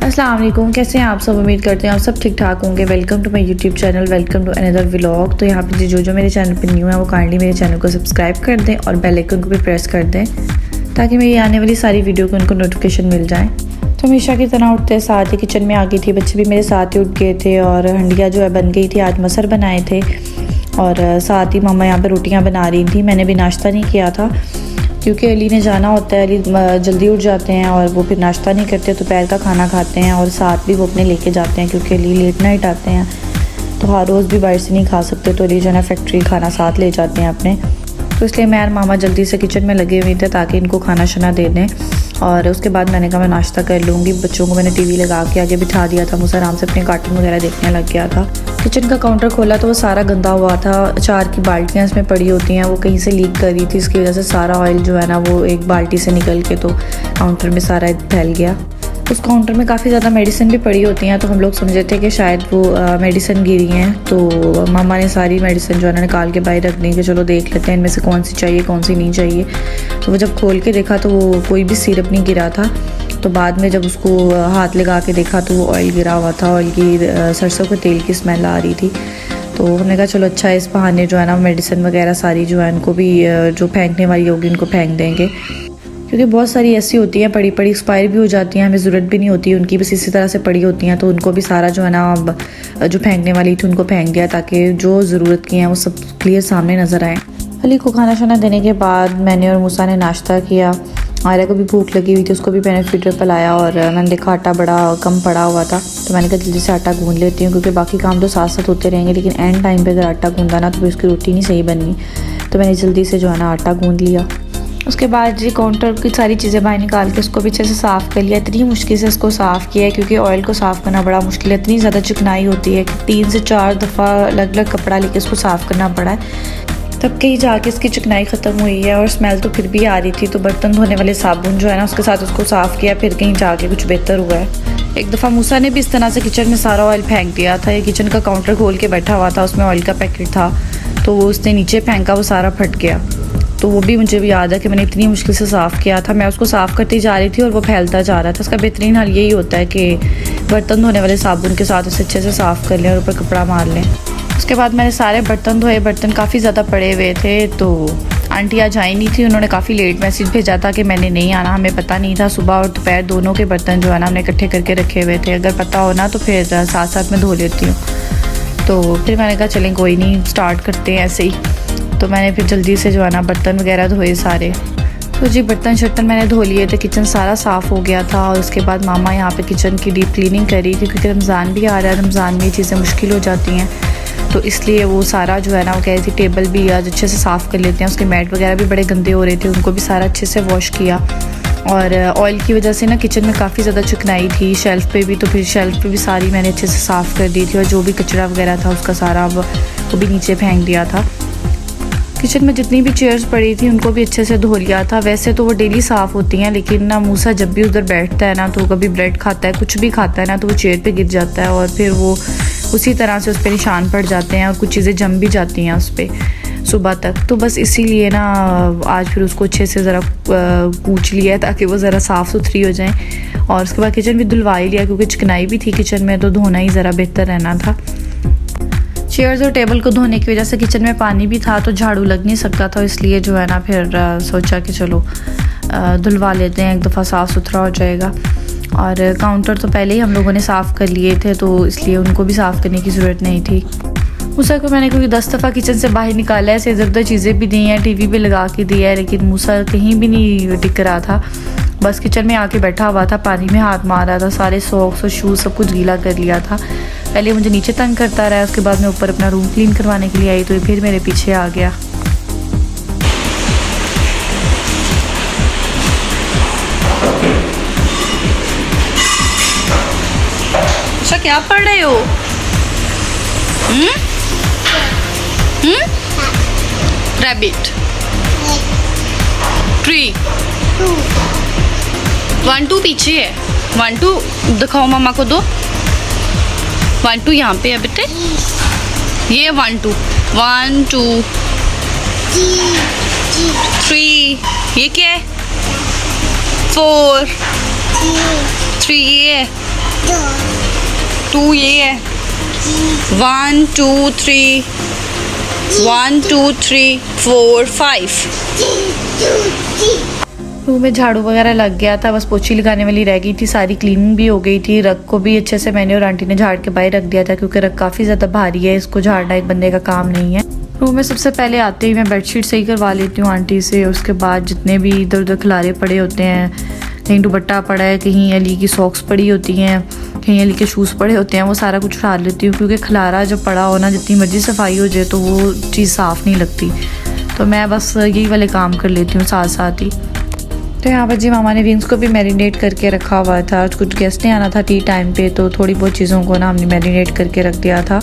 अस्सलाम वालेकुम, कैसे हैं आप सब। उम्मीद करते हैं आप सब ठीक ठाक होंगे। Welcome to my YouTube channel, welcome to another vlog. तो यहाँ पे जो मेरे चैनल पे न्यू है वो काइंडली मेरे चैनल को सब्सक्राइब कर दें और बेल आइकन को भी प्रेस कर दें ताकि मेरी आने वाली सारी वीडियो को उनको नोटिफिकेशन मिल जाए। तो हमेशा की तरह उठते साथ ही किचन में आ गई थी, बच्चे भी मेरे साथ ही उठ गए थे और हंडिया जो है बन गई थी। आज मसर बनाए थे और साथ ही मम्मा यहाँ पर रोटियाँ बना रही थी। मैंने भी नाश्ता नहीं किया था क्योंकि अली ने जाना होता है। अली जल्दी उठ जाते हैं और वो फिर नाश्ता नहीं करते, दोपहर का खाना खाते हैं और साथ भी वो अपने लेके जाते हैं क्योंकि अली लेट नाइट आते हैं तो हर रोज़ भी बाहर से नहीं खा सकते। तो अली जो है ना फैक्ट्री खाना साथ ले जाते हैं अपने। तो इसलिए मैं और मामा जल्दी से किचन में लगे हुए थे ताकि इनको खाना शाना दे दें। और उसके बाद मैंने कहा मैं नाश्ता कर लूँगी। बच्चों को मैंने टीवी लगा के आगे बिठा दिया था, मुझसे आराम से अपने कार्टून वगैरह देखने लग गया था। किचन का काउंटर खोला तो वो सारा गंदा हुआ था। अचार की बाल्टियाँ इसमें पड़ी होती हैं, वो कहीं से लीक कर रही थी, इसकी वजह से सारा ऑयल जो है ना वो एक बाल्टी से निकल के तो काउंटर में सारा फैल गया। उस काउंटर में काफ़ी ज़्यादा मेडिसिन भी पड़ी होती हैं तो हम लोग समझे थे कि शायद वो मेडिसिन गिरी हैं। तो मामा ने सारी मेडिसिन जो है ना निकाल के बाहर रख दी कि चलो देख लेते हैं इनमें से कौन सी चाहिए कौन सी नहीं चाहिए। तो वो जब खोल के देखा तो वो कोई भी सिरप नहीं गिरा था। तो बाद में जब उसको हाथ लगा के देखा तो वो ऑयल गिरा हुआ था, ऑयल की सरसों के तेल की स्मेल आ रही थी। तो हमने कहा चलो अच्छा है, इस बहाने जो है ना मेडिसिन वगैरह सारी जो है इनको भी जो फेंकने वाली होगी उनको फेंक देंगे क्योंकि बहुत सारी ऐसी होती हैं पड़ी पड़ी एक्सपायर भी हो जाती हैं, हमें ज़रूरत भी नहीं होती उनकी, बस इसी तरह से पड़ी होती हैं। तो उनको भी सारा जो है ना जो फेंकने वाली थी उनको फेंक दिया ताकि जो ज़रूरत की हैं वो सब क्लियर सामने नज़र आए। अली को खाना शाना देने के बाद मैंने और मूसा ने नाश्ता किया। आर्या को भी भूख लगी हुई थी, उसको भी मैंने फीडर पिलाया और मैंने देखा आटा बड़ा कम पड़ा हुआ था तो मैंने कहा जल्दी से आटा गूंद लेती हूँ क्योंकि बाकी काम तो साथ साथ होते रहेंगे लेकिन एंड टाइम पे अगर आटा गूंदा ना तो फिर उसकी रोटी नहीं सही बननी। तो मैंने जल्दी से जो है ना आटा गूंद लिया। उसके बाद जी काउंटर की सारी चीज़ें बाहर निकाल के उसको भी अच्छे से साफ़ कर लिया। इतनी मुश्किल से इसको साफ़ किया है क्योंकि ऑयल को साफ़ करना बड़ा मुश्किल है, इतनी ज़्यादा चिकनाई होती है कि 3 से 4 दफ़ा अलग अलग कपड़ा लेके इसको साफ़ करना पड़ा है तब कहीं जाके इसकी चिकनाई ख़त्म हुई है। और स्मेल तो फिर भी आ रही थी तो बर्तन धोने वाले साबुन जो है ना उसके साथ उसको साफ़ किया, फिर कहीं जाके कुछ बेहतर हुआ है। एक दफ़ा मूसा ने भी इस तरह से किचन में सारा ऑयल फेंक दिया था। ये किचन का काउंटर खोल के बैठा हुआ था, उसमें ऑयल का पैकेट था तो वो उसने नीचे फेंका, वो सारा फट गया। तो वो भी मुझे भी याद है कि मैंने इतनी मुश्किल से साफ़ किया था। मैं उसको साफ़ करती जा रही थी और वो फैलता जा रहा था। इसका बेहतरीन हाल यही होता है कि बर्तन धोने वाले साबुन के साथ उसे अच्छे से साफ़ कर लें और ऊपर कपड़ा मार लें। उसके बाद मैंने सारे बर्तन धोए, बर्तन काफ़ी ज़्यादा पड़े हुए थे। तो आंटी आज आई नहीं थी, उन्होंने काफ़ी लेट मैसेज भेजा था कि मैंने नहीं आना, हमें पता नहीं था। सुबह और दोपहर दोनों के बर्तन जो है ना हमने इकट्ठे करके रखे हुए थे, अगर पता हो ना तो फिर साथ साथ में धो लेती हूँ। तो फिर मैंने कहा चलें कोई नहीं स्टार्ट करते हैं ऐसे ही। तो मैंने फिर जल्दी से जो है ना बर्तन वगैरह धोए सारे। तो जी बर्तन शर्तन मैंने धो लिए थे, किचन सारा साफ़ हो गया था। और उसके बाद मामा यहाँ पे किचन की डीप क्लीनिंग कर रही थी क्योंकि रमज़ान भी आ रहा है, रमज़ान में ये चीज़ें मुश्किल हो जाती हैं तो इसलिए वो सारा जो है ना वो कह रही थी टेबल भी आज अच्छे से साफ़ कर लेते हैं। उसके मैट वगैरह भी बड़े गंदे हो रहे थे, उनको भी सारा अच्छे से वॉश किया। और ऑयल की वजह से ना किचन में काफ़ी ज़्यादा चिकनाई थी, शेल्फ़ पे भी, तो फिर शेल्फ़ पे भी सारी मैंने अच्छे से साफ़ कर दी थी और जो भी कचरा वगैरह था उसका सारा वो भी नीचे फेंक दिया था। किचन में जितनी भी चेयर्स पड़ी थी उनको भी अच्छे से धो लिया था। वैसे तो वो डेली साफ़ होती हैं लेकिन ना मूसा जब भी उधर बैठता है ना तो कभी ब्रेड खाता है कुछ भी खाता है ना तो वो चेयर पे गिर जाता है और फिर वो उसी तरह से उस पर निशान पड़ जाते हैं और कुछ चीज़ें जम भी जाती हैं उस पर सुबह तक। तो बस इसीलिए ना आज फिर उसको अच्छे से ज़रा पूछ लिया है ताकि वो ज़रा साफ़ सुथरी हो जाए। और उसके बाद किचन भी धुलवा ही लिया क्योंकि चिकनाई भी थी किचन में तो धोना ही ज़रा बेहतर रहना था। चेयर्स और टेबल को धोने की वजह से किचन में पानी भी था तो झाड़ू लग नहीं सकता था, इसलिए जो है ना फिर सोचा कि चलो धुलवा लेते हैं, एक दफ़ा साफ़ सुथरा हो जाएगा। और काउंटर तो पहले ही हम लोगों ने साफ़ कर लिए थे तो इसलिए उनको भी साफ़ करने की ज़रूरत नहीं थी। मूसा को मैंने क्योंकि 10 दफ़ा किचन से बाहर निकाला है, इधर उधर चीज़ें भी दी हैं, टीवी भी लगा के दिया है लेकिन मूसा कहीं भी नहीं टिक रहा था। बस किचन में आके बैठा हुआ था, पानी में हाथ मार रहा था, सारे सॉक्स और शूज़ सब कुछ गीला कर लिया था। पहले मुझे नीचे तंग करता रहा, उसके बाद मैं ऊपर अपना रूम क्लीन करवाने के लिए आई तो फिर मेरे पीछे आ गया। अच्छा क्या पढ़ रहे हो? रैबिट, ट्री, 1 2 पीछे है, 1 2 दिखाओ मामा को दो, 1 2 यहाँ पे है बेटे, ये 1 2 1 2 3, ये क्या है 4 3, ये है 2 ये है 1 2 3 1 2 3 4 5। रूम में झाड़ू वगैरह लग गया था, बस पोछी लगाने वाली रह गई थी, सारी क्लीनिंग भी हो गई थी। रग को भी अच्छे से मैंने और आंटी ने झाड़ के बाहर रख दिया था क्योंकि रग काफ़ी ज़्यादा भारी है, इसको झाड़ना एक बंदे का काम नहीं है। रूम में सबसे पहले आते ही मैं बेडशीट सही करवा लेती हूँ आंटी से। उसके बाद जितने भी इधर उधर खिलारे पड़े होते हैं, कहीं दुपट्टा पड़ा है, कहीं अली की सॉक्स पड़ी होती हैं, कहीं अली के शूज़ पड़े होते हैं, वो सारा कुछ उठा लेती हूँ क्योंकि खिलारा जब पड़ा हो ना, जितनी मर्जी सफाई हो जाए तो वो चीज़ साफ़ नहीं लगती। तो मैं बस यही वाले काम कर लेती हूँ साथ साथ ही। तो यहाँ पर जी मामा ने विंग्स को भी मैरिनेट करके रखा हुआ था। कुछ गेस्ट ने आना था टी टाइम पे, तो थोड़ी बहुत चीज़ों को ना हमने मैरिनेट करके रख दिया था।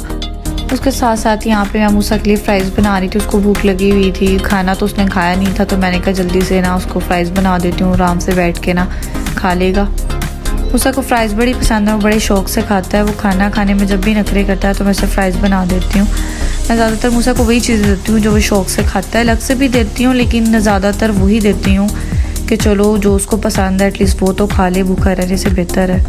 उसके साथ साथ यहाँ पे मैं मूसा के लिए फ़्राइज़ बना रही थी। उसको भूख लगी हुई थी, खाना तो उसने खाया नहीं था, तो मैंने कहा जल्दी से ना उसको फ़्राइज़ बना देती हूँ, आराम से बैठ के ना खा लेगा। मूसा को फ़्राइज़ बड़ी पसंद है, वो बड़े शौक़ से खाता है। वो खाना खाने में जब भी नखरे करता है तो मैं उसे फ़्राइज़ बना देती हूँ। मैं ज़्यादातर मूसा को वही चीज़ें देती हूँ जो वो शौक़ से खाता है, अलग से भी देती हूँ लेकिन ज़्यादातर वही देती हूँ कि चलो जो उसको पसंद है एटलीस्ट वो तो खा ले, भूखा रहने से बेहतर है।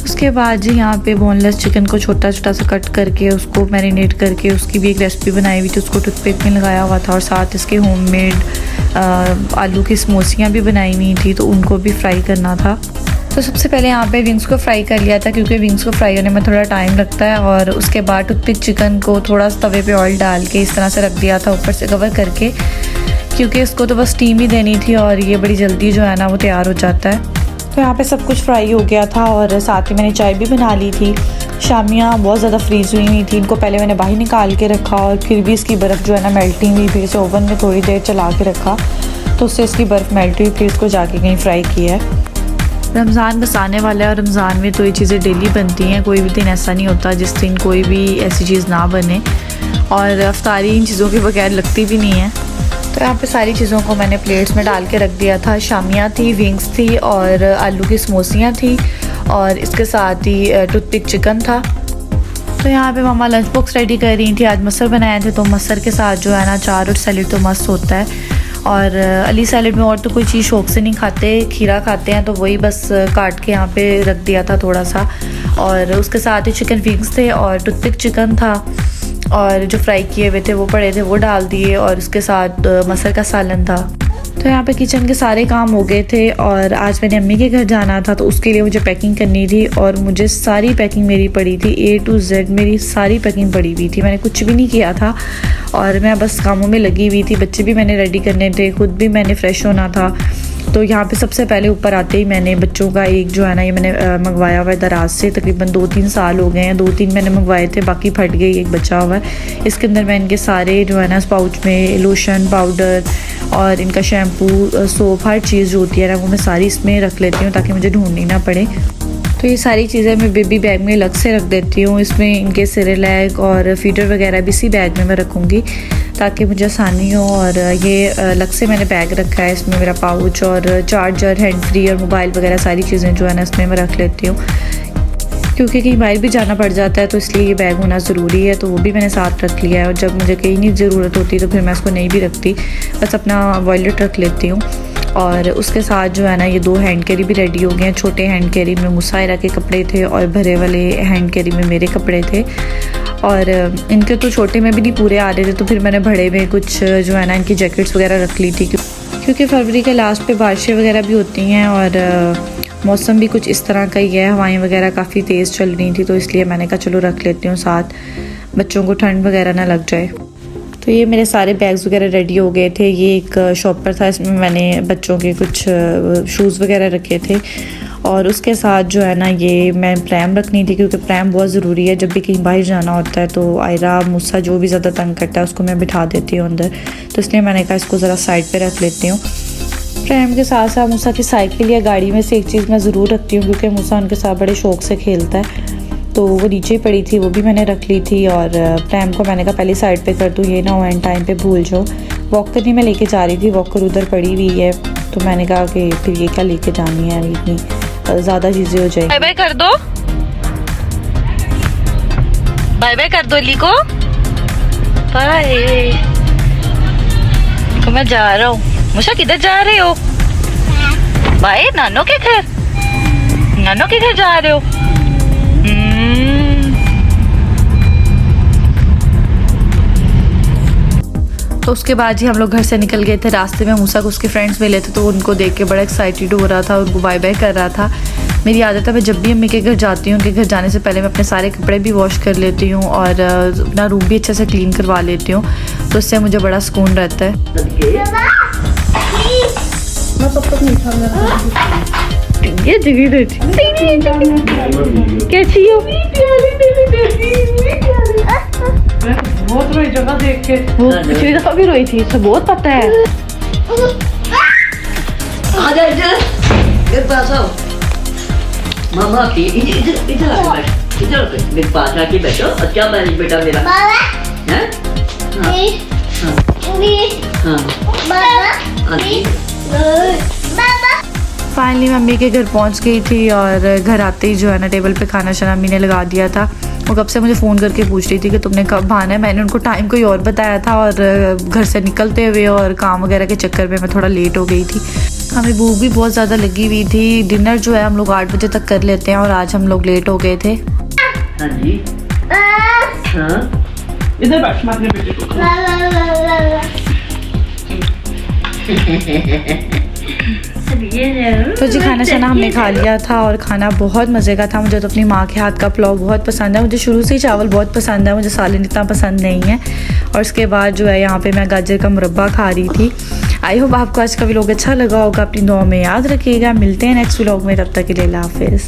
उसके बाद जी यहाँ पे बोनलेस चिकन को छोटा छोटा सा कट करके उसको मैरिनेट करके उसकी भी एक रेसिपी बनाई हुई थी, उसको टूथपिक में लगाया हुआ था और साथ इसके होममेड आलू की समोसियाँ भी बनाई हुई थी, तो उनको भी फ्राई करना था। तो सबसे पहले यहाँ पे विंग्स को फ्राई कर लिया था क्योंकि विंग्स को फ्राई होने में थोड़ा टाइम लगता है। और उसके बाद टूथपिक चिकन को थोड़ा तवे पे ऑयल डाल के इस तरह से रख दिया था ऊपर से कवर करके, क्योंकि इसको तो बस स्टीम ही देनी थी और ये बड़ी जल्दी जो है ना वो तैयार हो जाता है। तो यहाँ पे सब कुछ फ्राई हो गया था और साथ ही मैंने चाय भी बना ली थी। शामियाँ बहुत ज़्यादा फ्रीज़ हुई थी, इनको पहले मैंने बाहर निकाल के रखा और फिर भी इसकी बर्फ़ जो है ना मेल्टिंग हुई, फिर इसे ओवन में थोड़ी देर चला के रखा तो उससे इसकी बर्फ़ मेल्ट हुई, फिर इसको जाके कहीं फ्राई किया है। रमज़ान बस आने वाला है और रमज़ान में तो ये चीज़ें डेली बनती हैं, कोई भी दिन ऐसा नहीं होता जिस दिन कोई भी ऐसी चीज़ ना बने, और अफ्तारी इन चीज़ों के बगैर लगती भी नहीं है। तो यहाँ पे सारी चीज़ों को मैंने प्लेट्स में डाल के रख दिया था। शामियाँ थी, विंग्स थी और आलू की समोसियाँ थी और इसके साथ ही टूथपिक चिकन था। तो यहाँ पे मामा लंच बॉक्स रेडी कर रही थी। आज मसर बनाए थे, तो मसर के साथ जो है ना चार और सैलेड तो मस्त होता है। और अली सैलेड में और तो कोई चीज़ शौक से नहीं खाते, खीरा खाते हैं, तो वही बस काट के यहाँ पे रख दिया था थोड़ा सा। और उसके साथ ही चिकन विंग्स थे और टूथपिक चिकन था और जो फ्राई किए हुए थे वो पड़े थे, वो डाल दिए और उसके साथ मसर का सालन था। तो यहाँ पे किचन के सारे काम हो गए थे और आज मैंने अम्मी के घर जाना था, तो उसके लिए मुझे पैकिंग करनी थी और मुझे सारी पैकिंग मेरी पड़ी थी, A to Z मेरी सारी पैकिंग पड़ी हुई थी। मैंने कुछ भी नहीं किया था और मैं बस कामों में लगी हुई थी। बच्चे भी मैंने रेडी करने थे, खुद भी मैंने फ़्रेश होना था। तो यहाँ पे सबसे पहले ऊपर आते ही मैंने बच्चों का एक जो है ना ये मैंने मंगवाया हुआ है दराज से, तकरीबन 2-3 साल हो गए हैं, 2-3 मैंने मंगवाए थे, बाकी फट गई, एक बचा हुआ है। इसके अंदर मैं इनके सारे जो है ना इस पाउच में लोशन, पाउडर और इनका शैम्पू, सोप, हर चीज़ जो होती है ना वो मैं सारी इसमें रख लेती हूँ ताकि मुझे ढूंढनी ना पड़े। तो ये सारी चीज़ें मैं बेबी बैग में अलग से रख देती हूँ। इसमें इनके सिरेलैक और फीडर वगैरह भी इसी बैग में मैं रखूँगी ताकि मुझे आसानी हो। और ये अलग से मैंने बैग रखा है, इसमें मेरा पाउच और चार्जर, हैंड फ्री और मोबाइल वगैरह सारी चीज़ें जो है ना इसमें मैं रख लेती हूँ, क्योंकि कहीं बाहर भी जाना पड़ जाता है तो इसलिए ये बैग होना ज़रूरी है। तो वो भी मैंने साथ रख लिया है और जब मुझे कहीं नहीं ज़रूरत होती तो फिर मैं इसको नहीं भी रखती, बस अपना वॉलेट रख लेती हूँ। और उसके साथ जो है ना ये 2 हैंड कैरी भी रेडी हो गए हैं। छोटे हैंड कैरी में मुसायरा के कपड़े थे और भरे वाले हैंड कैरी में मेरे कपड़े थे। और इनके तो छोटे में भी नहीं पूरे आ रहे थे, तो फिर मैंने बड़े में कुछ जो है ना इनकी जैकेट्स वगैरह रख ली थी, क्योंकि फरवरी के लास्ट पे बारिशें वगैरह भी होती हैं और मौसम भी कुछ इस तरह का ही है, हवाएं वगैरह काफ़ी तेज़ चल रही थी, तो इसलिए मैंने कहा चलो रख लेती हूँ साथ, बच्चों को ठंड वगैरह ना लग जाए। तो ये मेरे सारे बैग्स वगैरह रेडी हो गए थे। ये एक शॉप पर था, इसमें मैंने बच्चों के कुछ शूज़ वगैरह रखे थे और उसके साथ जो है ना ये मैं प्रैम रखनी थी, क्योंकि प्रैम बहुत ज़रूरी है। जब भी कहीं बाहर जाना होता है तो आयरा, मूसा जो भी ज़्यादा तंग करता है उसको मैं बिठा देती हूँ अंदर, तो इसलिए मैंने कहा इसको ज़रा साइड पे रख लेती हूँ। प्रैम के साथ साथ मूसा की साइकिल या गाड़ी में से एक चीज़ मैं ज़रूर रखती हूँ, क्योंकि मूसा उनके साथ बड़े शौक़ से खेलता है, तो वो नीचे ही पड़ी थी, वो भी मैंने रख ली थी। और प्रैम को मैंने कहा पहले साइड पे कर दूँ, ये ना हो एंड टाइम पे भूल जाओ। वॉकर नहीं मैं लेके जा रही थी, वॉकर उधर पड़ी हुई है, तो मैंने कहा कि फिर ये क्या लेके जानी है, इतनी ज़्यादा चीज़ें हो जाएगी। बाय बाय कर दो, बाय बाय कर दो अली को, बाय। तो मैं जा रहा हूँ। मुशा किधर जा रहे हो? बाय, नानो के घर, नानो के घर जा रहे हो? तो उसके बाद ही हम लोग घर से निकल गए थे। रास्ते में मूसा को उसके फ्रेंड्स मिले थे तो उनको देख के बड़ा एक्साइटेड हो रहा था, उनको बाय बाय कर रहा था। मेरी आदत है मैं जब भी अम्मी के घर जाती हूँ, उनके घर जाने से पहले मैं अपने सारे कपड़े भी वॉश कर लेती हूँ और अपना रूम भी अच्छे से क्लीन करवा लेती हूँ, तो उससे मुझे बड़ा सुकून रहता है। ये कैसी हो? बहुत रोई जगह देख के। वो पिछली दफा भी रोई थी, इसे बहुत पता है। आ जा इधर, मेरे पास आओ। मामा की इधर इधर आके बैठ, इधर आके मेरे पास आके बैठो। और क्या मैरिज बेटा मेरा? हैं? हाँ फाइनली मैं अम्मी के घर पहुंच गई थी और घर आते ही जो है ना टेबल पे खाना शाना अम्मी ने लगा दिया था। वो कब से मुझे फ़ोन करके पूछ रही थी कि तुमने कब आना है। मैंने उनको टाइम कोई और बताया था और घर से निकलते हुए और काम वगैरह के चक्कर में मैं थोड़ा लेट हो गई थी। हमें भूख भी बहुत ज़्यादा लगी हुई थी। डिनर जो है हम लोग 8 बजे तक कर लेते हैं और आज हम लोग लेट हो गए थे। हाँ जी। हाँ इधर बैठ, मैं अपने बेटे को तो जी खाना शाना हमने खा लिया था और खाना बहुत मज़े का था। मुझे तो अपनी माँ के हाथ का पुलाव बहुत पसंद है। मुझे शुरू से ही चावल बहुत पसंद है, मुझे सालन इतना पसंद नहीं है। और उसके बाद जो है यहाँ पे मैं गाजर का मुरब्बा खा रही थी। आई होप आपको आज का व्लॉग अच्छा लगा होगा। अपनी दुआ में याद रखिएगा। मिलते हैं नेक्स्ट व्लॉग में, तब तक के लिए अल्लाह हाफिज़।